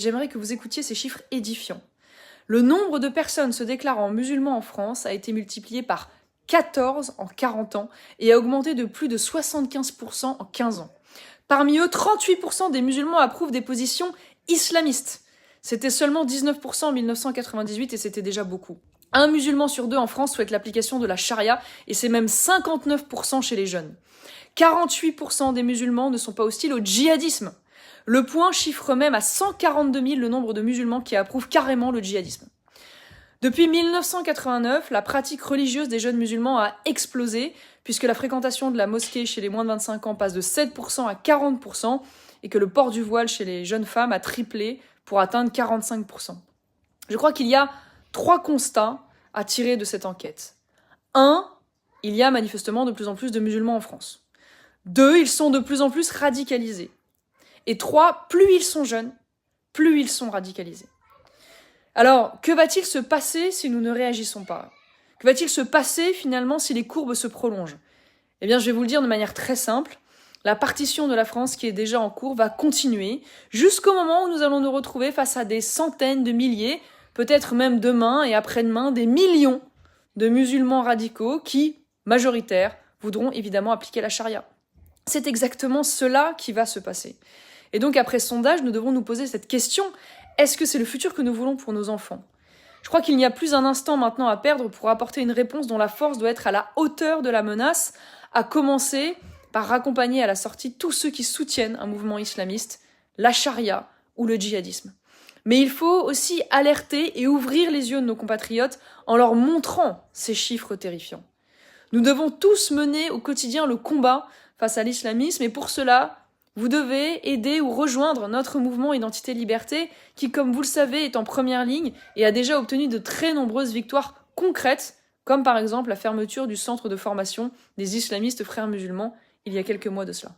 J'aimerais que vous écoutiez ces chiffres édifiants. Le nombre de personnes se déclarant musulmans en France a été multiplié par 14 en 40 ans et a augmenté de plus de 75% en 15 ans. Parmi eux, 38% des musulmans approuvent des positions islamistes. C'était seulement 19% en 1998 et c'était déjà beaucoup. Un musulman sur deux en France souhaite l'application de la charia et c'est même 59% chez les jeunes. 48% des musulmans ne sont pas hostiles au djihadisme. Le Point chiffre même à 142 000 le nombre de musulmans qui approuvent carrément le djihadisme. Depuis 1989, la pratique religieuse des jeunes musulmans a explosé, puisque la fréquentation de la mosquée chez les moins de 25 ans passe de 7% à 40%, et que le port du voile chez les jeunes femmes a triplé pour atteindre 45%. Je crois qu'il y a 3 constats à tirer de cette enquête. 1. Il y a manifestement de plus en plus de musulmans en France. 2. Ils sont de plus en plus radicalisés. Et 3. Plus ils sont jeunes, plus ils sont radicalisés. Alors, que va-t-il se passer si nous ne réagissons pas ? Que va-t-il se passer finalement si les courbes se prolongent ? Eh bien, je vais vous le dire de manière très simple. La partition de la France qui est déjà en cours va continuer jusqu'au moment où nous allons nous retrouver face à des centaines de milliers, peut-être même demain et après-demain, des millions de musulmans radicaux qui, majoritaires, voudront évidemment appliquer la charia. C'est exactement cela qui va se passer. Et donc, après ce sondage, nous devons nous poser cette question. Est-ce que c'est le futur que nous voulons pour nos enfants ? Je crois qu'il n'y a plus un instant maintenant à perdre pour apporter une réponse dont la force doit être à la hauteur de la menace, à commencer par raccompagner à la sortie tous ceux qui soutiennent un mouvement islamiste, la charia ou le djihadisme. Mais il faut aussi alerter et ouvrir les yeux de nos compatriotes en leur montrant ces chiffres terrifiants. Nous devons tous mener au quotidien le combat face à l'islamisme et pour cela, vous devez aider ou rejoindre notre mouvement Identité Liberté qui, comme vous le savez, est en première ligne et a déjà obtenu de très nombreuses victoires concrètes, comme par exemple la fermeture du centre de formation des islamistes frères musulmans il y a quelques mois de cela.